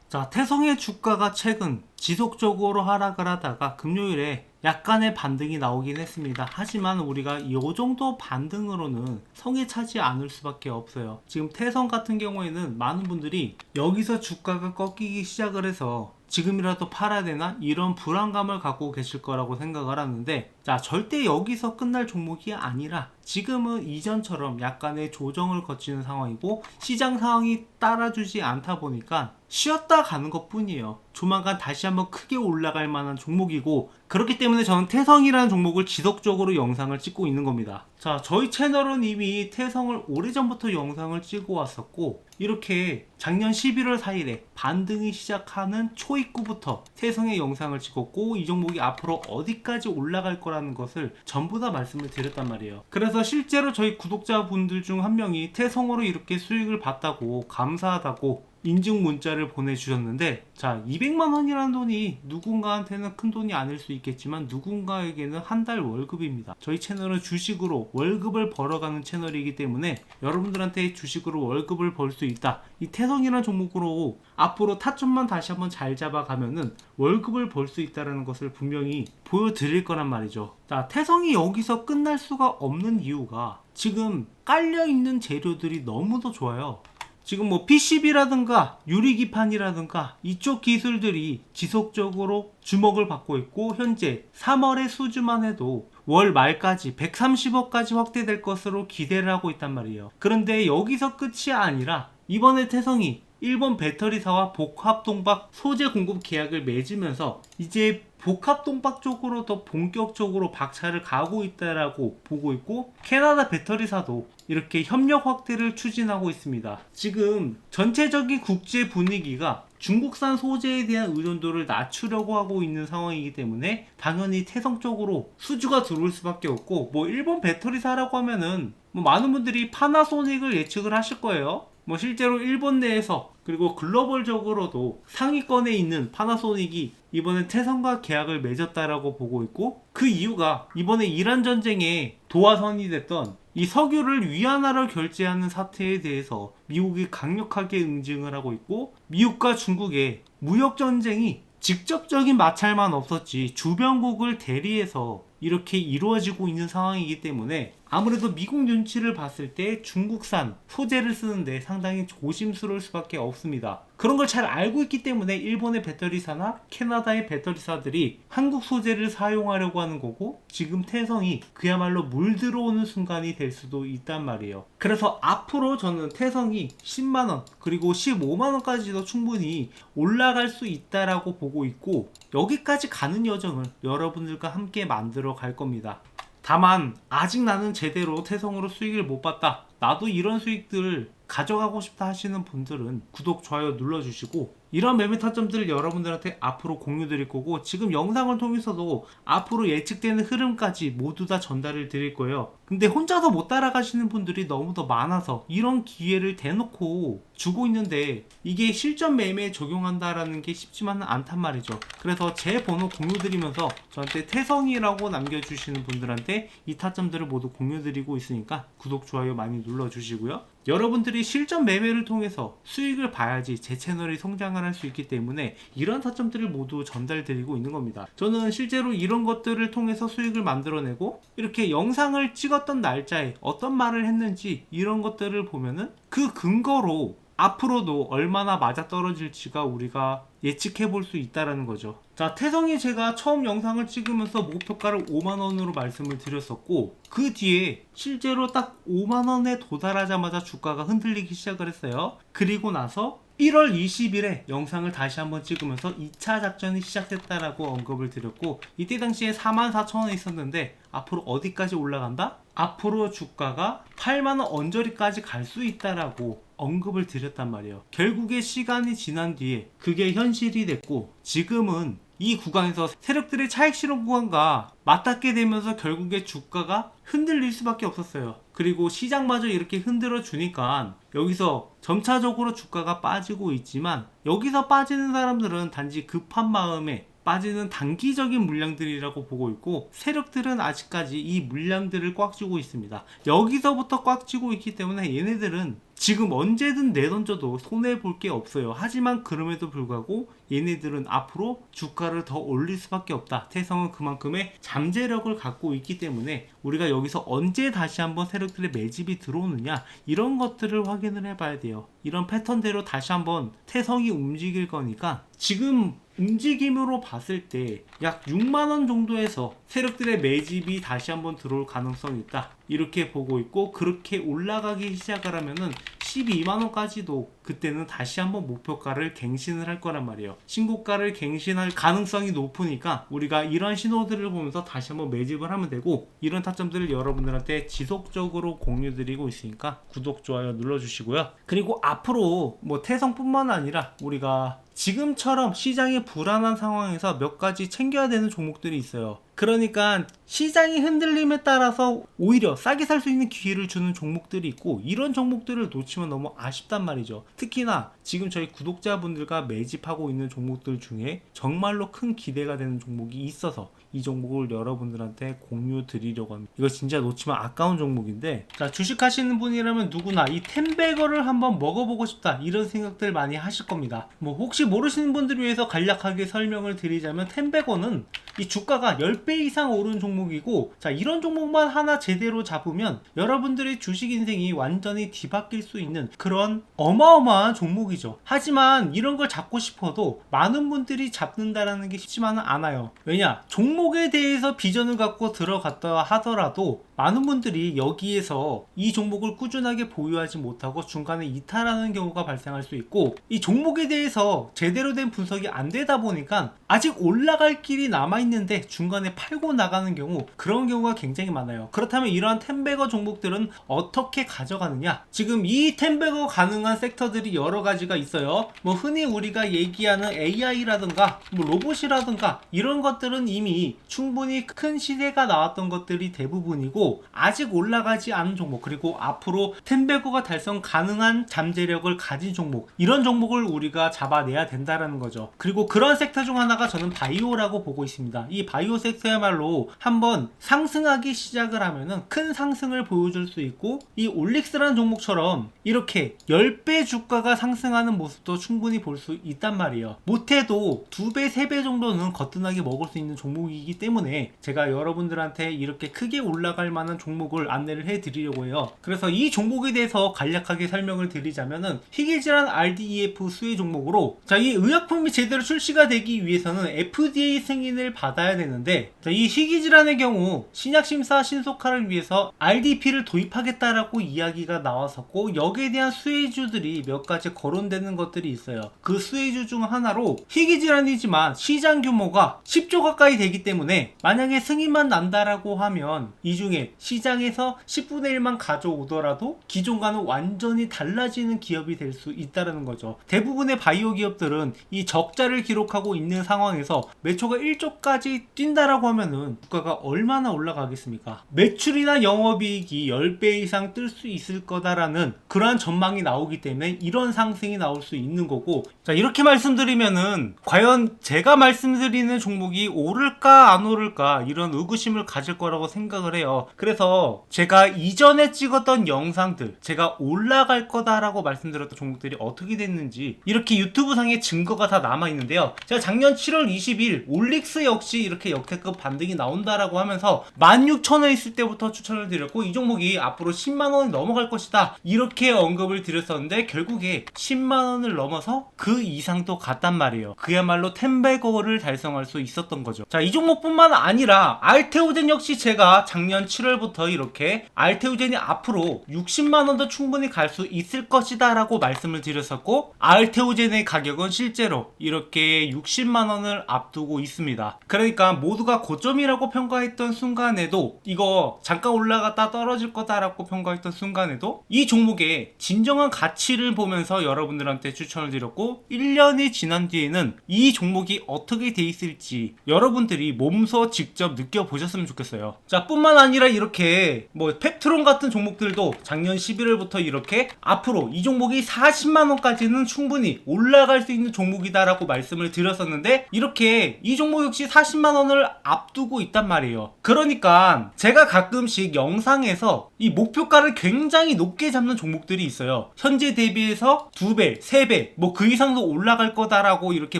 자, 태성의 주가가 최근 지속적으로 하락을 하다가 금요일에 약간의 반등이 나오긴 했습니다. 하지만 우리가 이 정도 반등으로는 성에 차지 않을 수밖에 없어요. 지금 태성 같은 경우에는 많은 분들이 여기서 주가가 꺾이기 시작을 해서 지금이라도 팔아야 되나 이런 불안감을 갖고 계실 거라고 생각을 하는데, 자, 절대 여기서 끝날 종목이 아니라 지금은 이전처럼 약간의 조정을 거치는 상황이고 시장 상황이 따라주지 않다 보니까 쉬었다 가는 것 뿐이에요. 조만간 다시 한번 크게 올라갈 만한 종목이고, 그렇기 때문에 저는 태성이라는 종목을 지속적으로 영상을 찍고 있는 겁니다. 자, 저희 채널은 이미 태성을 오래전부터 영상을 찍어 왔었고, 이렇게 작년 11월 4일에 반등이 시작하는 초입구부터 태성의 영상을 찍었고, 이 종목이 앞으로 어디까지 올라갈 거라는 것을 전부 다 말씀을 드렸단 말이에요. 그래서 실제로 저희 구독자분들 중 한 명이 태성으로 이렇게 수익을 봤다고, 감사하다고 인증 문자를 보내주셨는데, 자, 200만원이라는 돈이 누군가한테는 큰 돈이 아닐 수 있겠지만 누군가에게는 한 달 월급입니다. 저희 채널은 주식으로 월급을 벌어가는 채널이기 때문에 여러분들한테 주식으로 월급을 벌 수 있다, 이 태성이라는 종목으로 앞으로 타점만 다시 한번 잘 잡아가면은 월급을 벌 수 있다는 것을 분명히 보여드릴 거란 말이죠. 자, 태성이 여기서 끝날 수가 없는 이유가 지금 깔려있는 재료들이 너무도 좋아요. 지금 뭐 PCB라든가 유리기판이라든가 이쪽 기술들이 지속적으로 주목을 받고 있고, 현재 3월의 수주만 해도 월 말까지 130억까지 확대될 것으로 기대를 하고 있단 말이에요. 그런데 여기서 끝이 아니라 이번에 태성이 일본 배터리사와 복합동박 소재 공급 계약을 맺으면서 이제 복합동박 쪽으로 더 본격적으로 박차를 가고 있다라고 보고 있고, 캐나다 배터리사도 이렇게 협력 확대를 추진하고 있습니다. 지금 전체적인 국제 분위기가 중국산 소재에 대한 의존도를 낮추려고 하고 있는 상황이기 때문에 당연히 태성 쪽으로 수주가 들어올 수밖에 없고, 뭐 일본 배터리사라고 하면은 뭐 많은 분들이 파나소닉을 예측을 하실 거예요. 뭐 실제로 일본 내에서 그리고 글로벌적으로도 상위권에 있는 파나소닉이 이번에 태성과 계약을 맺었다라고 보고 있고, 그 이유가 이번에 이란 전쟁에 도화선이 됐던 이 석유를 위안화로 결제하는 사태에 대해서 미국이 강력하게 응징을 하고 있고, 미국과 중국의 무역 전쟁이 직접적인 마찰만 없었지 주변국을 대리해서 이렇게 이루어지고 있는 상황이기 때문에 아무래도 미국 눈치를 봤을 때 중국산 소재를 쓰는데 상당히 조심스러울 수밖에 없습니다. 그런 걸 잘 알고 있기 때문에 일본의 배터리사나 캐나다의 배터리사들이 한국 소재를 사용하려고 하는 거고, 지금 태성이 그야말로 물 들어오는 순간이 될 수도 있단 말이에요. 그래서 앞으로 저는 태성이 10만원 그리고 15만원까지도 충분히 올라갈 수 있다라고 보고 있고, 여기까지 가는 여정을 여러분들과 함께 만들어 갈 겁니다. 다만 아직 나는 제대로 태성으로 수익을 못 봤다, 나도 이런 수익들을 가져가고 싶다 하시는 분들은 구독, 좋아요 눌러주시고, 이런 매매 타점들을 여러분들한테 앞으로 공유 드릴 거고, 지금 영상을 통해서도 앞으로 예측되는 흐름까지 모두 다 전달을 드릴 거예요. 근데 혼자서 못 따라가시는 분들이 너무 더 많아서 이런 기회를 대놓고 주고 있는데 이게 실전 매매에 적용한다라는 게 쉽지만은 않단 말이죠. 그래서 제 번호 공유 드리면서 저한테 태성이라고 남겨주시는 분들한테 이 타점들을 모두 공유 드리고 있으니까 구독, 좋아요 많이 눌러주시고요. 여러분들이 실전 매매를 통해서 수익을 봐야지 제 채널이 성장을 할 수 있기 때문에 이런 타점들을 모두 전달드리고 있는 겁니다. 저는 실제로 이런 것들을 통해서 수익을 만들어내고, 이렇게 영상을 찍었던 날짜에 어떤 말을 했는지 이런 것들을 보면은 그 근거로 앞으로도 얼마나 맞아떨어질지가 우리가 예측해 볼 수 있다라는 거죠. 자, 태성이 제가 처음 영상을 찍으면서 목표가를 5만원으로 말씀을 드렸었고, 그 뒤에 실제로 딱 5만원에 도달하자마자 주가가 흔들리기 시작을 했어요. 그리고 나서 1월 20일에 영상을 다시 한번 찍으면서 2차 작전이 시작됐다라고 언급을 드렸고, 이때 당시에 44,000원에 있었는데 앞으로 어디까지 올라간다? 앞으로 주가가 8만원 언저리까지 갈 수 있다라고 언급을 드렸단 말이에요. 결국에 시간이 지난 뒤에 그게 현실이 됐고, 지금은 이 구간에서 세력들의 차익 실현 구간과 맞닿게 되면서 결국에 주가가 흔들릴 수밖에 없었어요. 그리고 시장마저 이렇게 흔들어 주니까 여기서 점차적으로 주가가 빠지고 있지만, 여기서 빠지는 사람들은 단지 급한 마음에 빠지는 단기적인 물량들이라고 보고 있고, 세력들은 아직까지 이 물량들을 꽉 쥐고 있습니다. 여기서부터 꽉 쥐고 있기 때문에 얘네들은 지금 언제든 내던져도 손해볼 게 없어요. 하지만 그럼에도 불구하고 얘네들은 앞으로 주가를 더 올릴 수밖에 없다. 태성은 그만큼의 잠재력을 갖고 있기 때문에 우리가 여기서 언제 다시 한번 세력들의 매집이 들어오느냐, 이런 것들을 확인을 해봐야 돼요. 이런 패턴대로 다시 한번 태성이 움직일 거니까 지금 움직임으로 봤을 때 약 6만원 정도에서 세력들의 매집이 다시 한번 들어올 가능성이 있다, 이렇게 보고 있고, 그렇게 올라가기 시작을 하면은 12만원까지도 그때는 다시 한번 목표가를 갱신을 할 거란 말이에요. 신고가를 갱신할 가능성이 높으니까 우리가 이런 신호들을 보면서 다시 한번 매집을 하면 되고, 이런 타점들을 여러분들한테 지속적으로 공유 드리고 있으니까 구독, 좋아요 눌러주시고요. 그리고 앞으로 뭐 태성뿐만 아니라 우리가 지금처럼 시장이 불안한 상황에서 몇 가지 챙겨야 되는 종목들이 있어요. 그러니까 시장이 흔들림에 따라서 오히려 싸게 살 수 있는 기회를 주는 종목들이 있고, 이런 종목들을 놓치면 너무 아쉽단 말이죠. 특히나 지금 저희 구독자분들과 매집하고 있는 종목들 중에 정말로 큰 기대가 되는 종목이 있어서 이 종목을 여러분들한테 공유 드리려고 합니다. 이거 진짜 놓치면 아까운 종목인데, 자, 주식하시는 분이라면 누구나 이 텐베거를 한번 먹어보고 싶다, 이런 생각들 많이 하실 겁니다. 뭐 혹시 모르시는 분들을 위해서 간략하게 설명을 드리자면, 텐베거는 이 주가가 10배 이상 오른 종목이고, 자, 이런 종목만 하나 제대로 잡으면 여러분들의 주식 인생이 완전히 뒤바뀔 수 있는 그런 어마어마한 종목이죠. 하지만 이런 걸 잡고 싶어도 많은 분들이 잡는다라는 게 쉽지만은 않아요. 왜냐? 종목에 대해서 비전을 갖고 들어갔다 하더라도 많은 분들이 여기에서 이 종목을 꾸준하게 보유하지 못하고 중간에 이탈하는 경우가 발생할 수 있고, 이 종목에 대해서 제대로 된 분석이 안 되다 보니까 아직 올라갈 길이 남아있는데 중간에 팔고 나가는 경우, 그런 경우가 굉장히 많아요. 그렇다면 이러한 텐베거 종목들은 어떻게 가져가느냐? 지금 이 텐베거 가능한 섹터들이 여러 가지가 있어요. 뭐 흔히 우리가 얘기하는 AI라든가 뭐 로봇이라든가 이런 것들은 이미 충분히 큰 시세가 나왔던 것들이 대부분이고, 아직 올라가지 않은 종목, 그리고 앞으로 텐베거가 달성 가능한 잠재력을 가진 종목, 이런 종목을 우리가 잡아내야 된다라는 거죠. 그리고 그런 섹터 중 하나가 저는 바이오라고 보고 있습니다. 이 바이오 섹터야말로 한번 상승하기 시작을 하면은 큰 상승을 보여줄 수 있고, 이 올릭스라는 종목처럼 이렇게 10배 주가가 상승하는 모습도 충분히 볼 수 있단 말이에요. 못해도 2배, 3배 정도는 거뜬하게 먹을 수 있는 종목이기 때문에 제가 여러분들한테 이렇게 크게 올라갈 만한 종목을 안내를 해드리려고 해요. 그래서 이 종목에 대해서 간략하게 설명을 드리자면은, 희귀질환 RDEF 수혜 종목으로, 자, 이 의약품이 제대로 출시가 되기 위해서는 FDA 승인을 받아야 되는데, 자, 이 희귀질환의 경우 신약심사 신속화를 위해서 RDP를 도입하겠다라고 이야기가 나왔었고, 여기에 대한 수혜주들이 몇 가지 거론되는 것들이 있어요. 그 수혜주 중 하나로 희귀질환이지만 시장 규모가 10조 가까이 되기 때문에 만약에 승인만 난다라고 하면 이 중에 시장에서 10분의 1만 가져오더라도 기존과는 완전히 달라지는 기업이 될 수 있다는 거죠. 대부분의 바이오 기업들은 이 적자를 기록하고 있는 상황에서 매초가 1조까지 뛴다라고 하면은 주가가 얼마나 올라가겠습니까? 매출이나 영업이익이 10배 이상 뜰 수 있을 거다라는 그러한 전망이 나오기 때문에 이런 상승이 나올 수 있는 거고, 자, 이렇게 말씀드리면은 과연 제가 말씀드리는 종목이 오를까 안 오를까 이런 의구심을 가질 거라고 생각을 해요. 그래서 제가 이전에 찍었던 영상들, 제가 올라갈 거다라고 말씀드렸던 종목들이 어떻게 됐는지 이렇게 유튜브 상에 증거가 다 남아 있는데요. 제가 작년 7월 20일 올릭스 역시 이렇게 역대급 반등이 나온다라고 하면서 16,000원 있을 때부터 추천을 드렸고, 이 종목이 앞으로 10만원이 넘어갈 것이다 이렇게 언급을 드렸었는데, 결국에 10만원을 넘어서 그 이상도 갔단 말이에요. 그야말로 텐베거를 달성할 수 있었던 거죠. 자, 이 종목뿐만 아니라 알테오젠 역시 제가 작년 7월부터 이렇게 알테오젠이 앞으로 60만원도 충분히 갈 수 있을 것이다 라고 말씀을 드렸었고, 알테오젠의 가격은 실제로 이렇게 60만원을 앞두고 있습니다. 그러니까 모두가 고점이라고 평가했던 순간에도, 이거 잠깐 올라갔다 떨어질 거다라고 평가했던 순간에도 이 종목의 진정한 가치를 보면서 여러분들한테 추천을 드렸고, 1년이 지난 뒤에는 이 종목이 어떻게 돼 있을지 여러분들이 몸소 직접 느껴보셨으면 좋겠어요. 자, 뿐만 아니라 이렇게 뭐 펩트론 같은 종목들도 작년 11월부터 이렇게 앞으로 이 종목이 40만원까지는 충분히 올라갈 수 있는 종목이다라고 말씀을 드렸었는데, 이렇게 이 종목 역시 40만원을 앞두고 있단 말이에요. 그러니까 제가 가끔씩 영상에서 이 목표가를 굉장히 높게 잡는 종목들이 있어요. 현재 대비해서 2배, 3배, 뭐 그 이상도 올라갈 거다라고 이렇게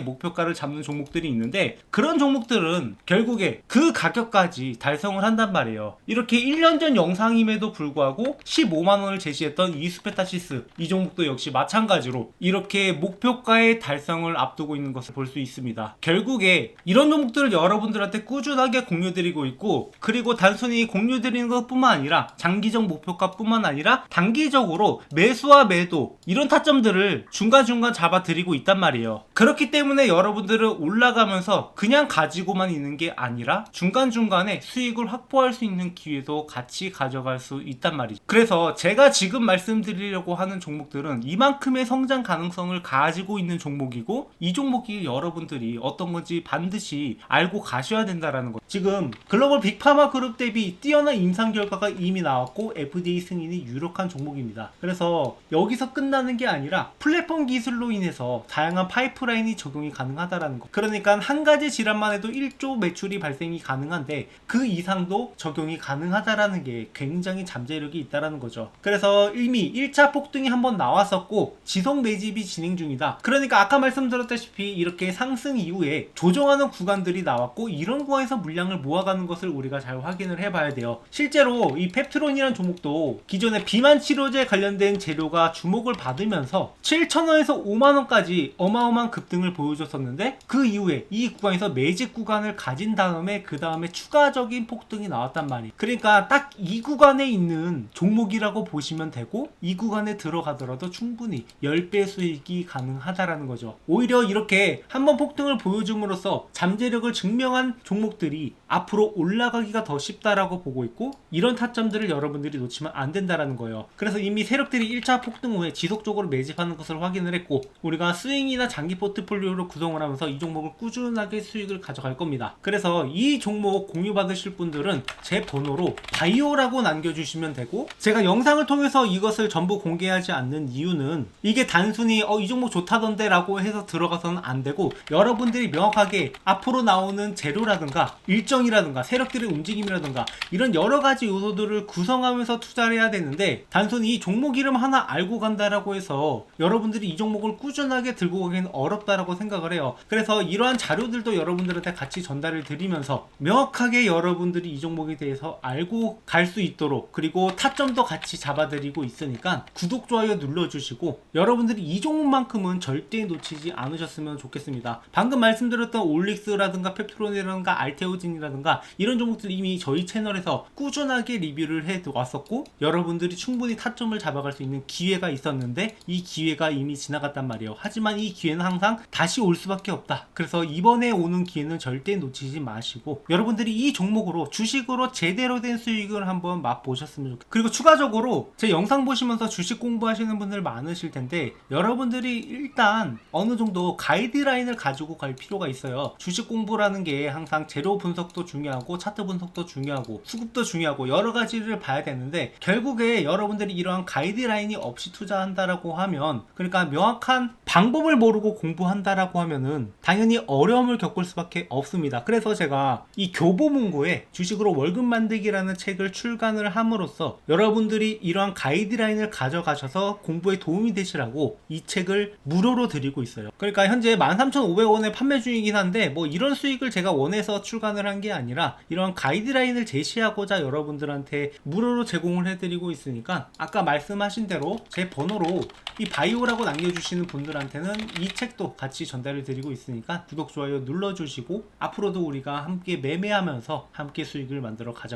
목표가를 잡는 종목들이 있는데, 그런 종목들은 결국에 그 가격까지 달성을 한단 말이에요. 이렇게 1년 전 영상임에도 불구하고 15만원을 제시했던 이스페타시스, 이 종목도 역시 마찬가지로 이렇게 목표가의 달성을 앞두고 있는 것을 볼 수 있습니다. 결국에 이런 종목들을 여러분들한테 꾸준하게 공유드리고 있고, 그리고 단순히 공유드리는 것뿐만 아니라 장기적 목표가뿐만 아니라 단기적으로 매수와 매도, 이런 타점들을 중간중간 잡아드리고 있단 말이에요. 그렇기 때문에 여러분들은 올라가면서 그냥 가지고만 있는 게 아니라 중간중간에 수익을 확보할 수 있는 기회도 같이 가져갈 수 있단 말이죠. 그래서 제가 지금 말씀드리려고 하는 종목들은 이만큼의 성장 가능성을 가지고 있는 종목이고, 이 종목이 여러분들이 어떤 건지 반드시 알고 가셔야 된다라는 거. 지금 글로벌 빅파마 그룹 대비 뛰어난 임상 결과가 이미 나왔고 FDA 승인이 유력한 종목입니다. 그래서 여기서 끝나는 게 아니라 플랫폼 기술로 인해서 다양한 파이프라인이 적용이 가능하다라는 거. 그러니까 한 가지 질환만 해도 1조 매출이 발생이 가능한데 그 이상도 적용이 가능하다라는 게 굉장히 잠재력이 있다라는 거죠. 그래서 이미 1차 폭등이 한번 나왔었고 지속 매집이 진행 중이다. 그러니까 아까 말씀드렸다시피 이렇게 상승 이후에 조정하는 구간들이 나왔고, 이런 구간에서 물량을 모아가는 것을 우리가 잘 확인을 해봐야 돼요. 실제로 이 펩트론이라는 종목도 기존의 비만 치료제 관련된 재료가 주목을 받으면서 7,000원에서 5만원까지 어마어마한 급등을 보여줬었는데, 그 이후에 이 구간에서 매집 구간을 가진 다음에 그 다음에 추가적인 폭등이 나왔단 말이에요. 그러니까 딱 이 구간에 있는 종목이라고 보시면 되고, 이 구간에 들어가더라도 충분히 10배 수익이 가능하다라는 거죠. 오히려 이렇게 한번 폭등을 보여줌으로써 잠재력을 증명한 종목들이 앞으로 올라가기가 더 쉽다라고 보고 있고, 이런 타점들을 여러분들이 놓치면 안 된다라는 거예요. 그래서 이미 세력들이 1차 폭등 후에 지속적으로 매집하는 것을 확인을 했고, 우리가 스윙이나 장기 포트폴리오로 구성을 하면서 이 종목을 꾸준하게 수익을 가져갈 겁니다. 그래서 이 종목 공유 받으실 분들은 제 번호로 바이오라고 남겨주시면 되고, 제가 영상을 통해서 이것을 전부 공개하지 않는 이유는 이게 단순히 이 종목 좋다던데 라고 해서 들어가서는 안 되고, 여러분들이 명확하게 앞으로 나오는 재료라든가 일정이라든가 세력들의 움직임이라든가 이런 여러가지 요소들을 구성하면서 투자를 해야 되는데, 단순히 이 종목 이름 하나 알고 간다라고 해서 여러분들이 이 종목을 꾸준하게 들고 가기는 어렵다라고 생각을 해요. 그래서 이러한 자료들도 여러분들한테 같이 전달을 드리면서 명확하게 여러분들이 이 종목에 대해서 알고 갈 수 있도록, 그리고 타점도 같이 잡아드리고 있으니까 구독, 좋아요 눌러주시고, 여러분들이 이 종목만큼은 절대 놓치지 않으셨으면 좋겠습니다. 방금 말씀드렸던 올릭스라든가 펩트론이라든가 알테오진이라든가 이런 종목들 이미 저희 채널에서 꾸준하게 리뷰를 해 왔었고, 여러분들이 충분히 타점을 잡아갈 수 있는 기회가 있었는데 이 기회가 이미 지나갔단 말이에요. 하지만 이 기회는 항상 다시 올 수밖에 없다. 그래서 이번에 오는 기회는 절대 놓치지 마시고, 여러분들이 이 종목으로 주식으로 제대로 된 수익을 한번 맛보셨으면 좋겠어요. 그리고 추가적으로 제 영상 보시면서 주식 공부하시는 분들 많으실 텐데, 여러분들이 일단 어느 정도 가이드라인을 가지고 갈 필요가 있어요. 주식 공부라는 게 항상 재료 분석도 중요하고 차트 분석도 중요하고 수급도 중요하고 여러 가지를 봐야 되는데, 결국에 여러분들이 이러한 가이드라인이 없이 투자한다라고 하면, 그러니까 명확한 방법을 모르고 공부한다라고 하면은 당연히 어려움을 겪을 수밖에 없습니다. 그래서 제가 이 교보문고에 주식으로 월급 만들기라는 책을 출간을 함으로써 여러분들이 이러한 가이드라인을 가져가셔서 공부에 도움이 되시라고 이 책을 무료로 드리고 있어요. 그러니까 현재 13,500원에 판매 중이긴 한데, 뭐 이런 수익을 제가 원해서 출간을 한 게 아니라 이러한 가이드라인을 제시하고자 여러분들한테 무료로 제공을 해드리고 있으니까, 아까 말씀하신 대로 제 번호로 이 바이오라고 남겨주시는 분들한테는 이 책도 같이 전달을 드리고 있으니까 구독, 좋아요 눌러주시고, 앞으로도 우리가 함께 매매하면서 함께 수익을 만들어 가자고.